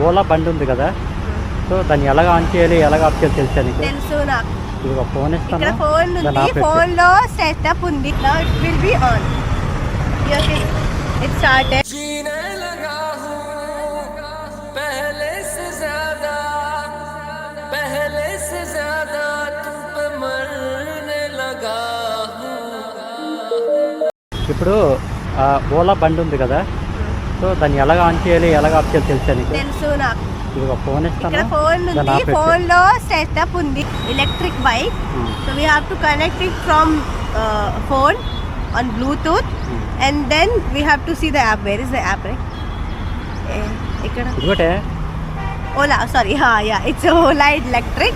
ఓలా బండి ఉంది కదా, సో దాన్ని ఎలాగ ఆన్ చేయాలి ఎలాగ ఆఫ్ చేయాలి తెలుసా నీకు? తెలుసు నాకు. ఇదిగో ఫోన్ ఇస్తాను, ఇక్కడ ఫోన్ దాన్ని ఉంది, ఆఫ్ చేసి. ఫోన్ లో సెటప్ ఉంది. Now it will be on. It started. जीने लगा हूँ पहले से ज्यादा तुम पे मरने लगा हूँ. ఇప్పుడు ఓలా బండి ఉంది కదా, సో దాన్ని ఎలాగ ఆన్ చేయాలి ఎలాగ ఆఫ్ చేయాలి తెలుసా నీకు? తెలుసు నాకు. ఇదిగో ఫోన్ ఇస్తాను, ఇక్కడ ఫోన్ దాన్ని ఉంది, ఆఫ్ చేసి. ఫోన్ లో సెటప్ ఉంది. Electric bike. So we have to connect it from phone on Bluetooth and then we have to see the app. Where is the app, right? Ikkada ఇదిగోటే Ola, sorry, yeah, it's a Ola electric.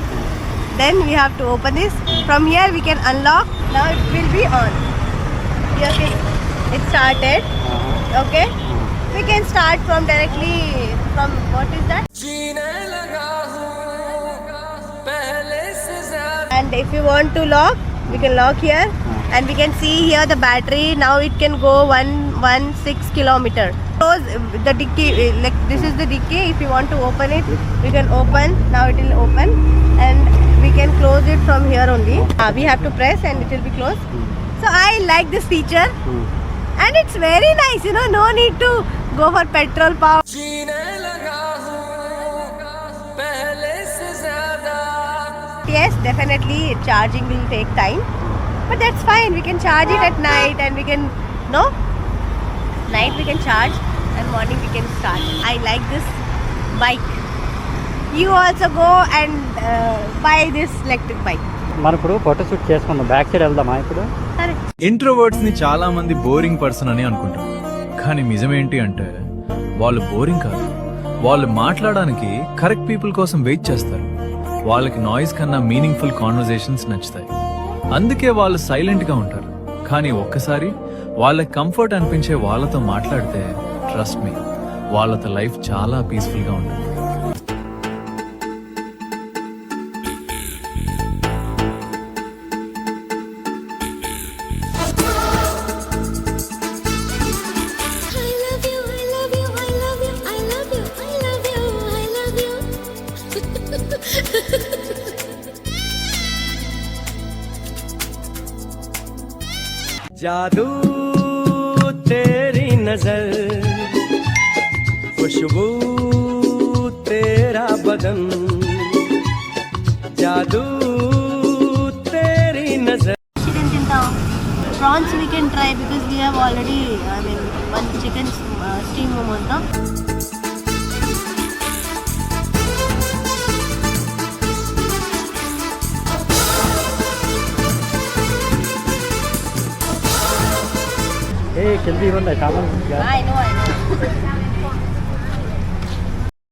Then we have to open this. From here we can unlock. Now it will be on. It started. Okay, we can start from directly from, what is that? जीने लगा हूँ पहले से ज्यादा. And if you want to lock, we can lock here. And we can see here the battery. Now it can go 116 kilometer. Close the dicky, like this is the dicky. If you want to open it, we can open. Now it will open, and we can close it from here only. We have to press and it will be closed. So I like this feature, and it's very nice. You know, no need to go for petrol power. जीने लगा हूँ पहले से ज्यादा. Yes, definitely charging will take time. But that's fine. We can charge it at night, and we can, no, night we can charge, and morning we can start. I like this bike. You also go and buy this electric bike. మనం ఇప్పుడు photoshoot చేసుకుందాం, back side వెళ్దామా ఇప్పుడు? సరే. Introverts ని చాలా మంది boring person అని అనుకుంటారు, కానీ నిజమేంటి అంటే వాళ్ళు బోరింగ్ కాదు. వాళ్ళు మాట్లాడడానికి కరెక్ట్ పీపుల్ కోసం వెయిట్ చేస్తారు. వాళ్ళకి నాయిస్ కన్నా మీనింగ్ఫుల్ కాన్వర్సేషన్స్ నచ్చుతాయి. అందుకే వాళ్ళు సైలెంట్ గా ఉంటారు. కానీ ఒక్కసారి వాళ్ళకి కంఫర్ట్ అనిపించే వాళ్ళతో మాట్లాడితే ట్రస్ట్ మీ, వాళ్ళతో లైఫ్ చాలా పీస్ఫుల్ గా ఉంటుంది. जादू तेरी नजर, खुशबू तेरा बदन, जादू तेरी नजर. Chicken tinta. Prawns we can try because we have already, one chicken steam momos, no? ఏ కింద ఇవ్వండి కావాలి. I know.